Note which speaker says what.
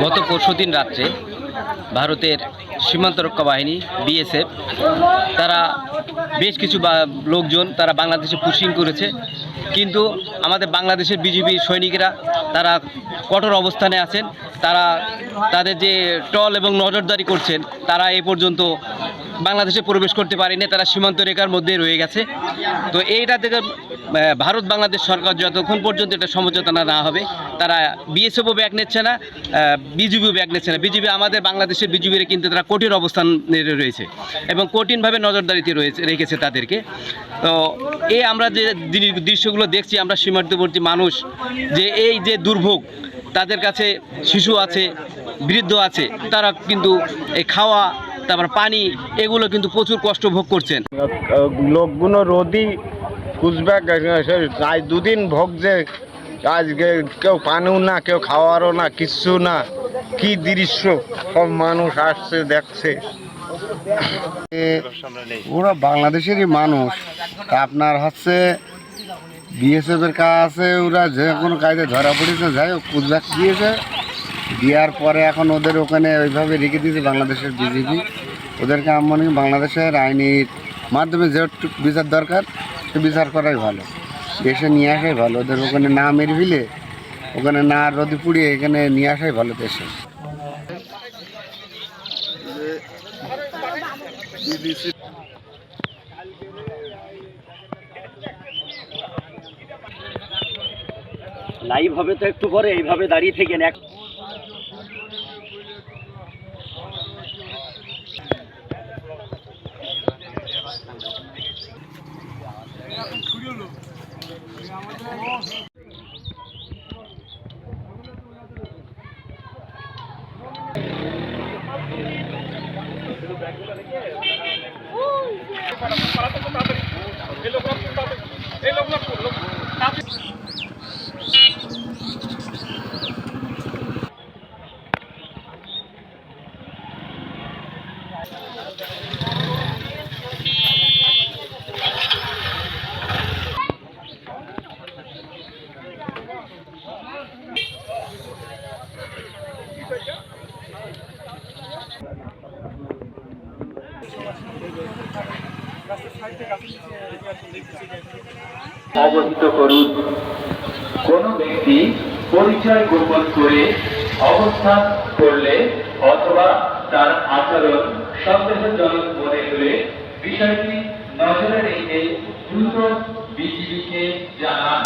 Speaker 1: গত পরশুদিন রাত্রে ভারতের সীমান্তরক্ষা বাহিনী বিএসএফ তারা বেশ কিছু লোকজন তারা বাংলাদেশে পুশিং করেছে, কিন্তু আমাদের বাংলাদেশের বিজিবি সৈনিকরা তারা কঠোর অবস্থানে আছেন। তারা তাদের যে টল এবং নজরদারি করছেন, তারা এ পর্যন্ত বাংলাদেশে প্রবেশ করতে পারেনি, তারা সীমান্ত রেখার মধ্যে রয়ে গেছে। তো এইটা থেকে ভারত বাংলাদেশ সরকার যতক্ষণ পর্যন্ত এটা সমঝোতা না হবে, তারা বিএসএফও ব্যাক নিচ্ছে না, বিজিবিও ব্যাক নিচ্ছে না। বিজিবি আমাদের বাংলাদেশের বিজিবির কিন্তু তারা কঠিন অবস্থান রয়েছে এবং কঠিনভাবে নজরদারিতে রেখেছে তাদেরকে। তো এই আমরা যে দৃশ্যগুলো দেখছি, আমরা সীমান্তবর্তী মানুষ, যে এই যে দুর্ভোগ, তাদের কাছে শিশু আছে, বৃদ্ধ আছে, তারা কিন্তু এই খাওয়া, তারপর পানি, এগুলো কিন্তু প্রচুর কষ্ট ভোগ করছেন।
Speaker 2: লোকগুলো রোদি কুচব্যাক আজ দুদিন ভোগছে, আজকে কেউ পানিও না, কেউ খাওয়ারও না, কিচ্ছু না। কি দৃশ্য, সব মানুষ আসছে দেখছে।
Speaker 3: ওরা বাংলাদেশেরই মানুষ, আপনার হচ্ছে বিএসএফ এর কাছে ওরা যে কোনো কাজে ধরা পড়েছে, যাই হোক কুচব্যাক দিয়েছে, দেওয়ার পরে এখন ওদের ওখানে ওইভাবে রেখে দিয়েছে বাংলাদেশের বিজিবি। ওদেরকে আমি মনে করি বাংলাদেশের আইনের মাধ্যমে যে বিচার দরকার সে বিচার করাই ভালো, দেশে নিয়ে আসাই ভালো। ওদের ওখানে না মেরে ফেলে, ওখানে না রোদে পুড়িয়ে এখানে নিয়ে আসাই ভালো দেশে।
Speaker 1: লাইভ হবে তো একটু পরে, এইভাবে দাঁড়িয়ে থেকেন এক
Speaker 4: অবহিত করুন, কোন ব্যক্তি পরিচয় গোপন করে অবস্থান করলে অথবা তার আচরণ সন্দেহজনক মনে হলে বিষয়টি নজরে রেখে দ্রুত বিজিবিকে জানান।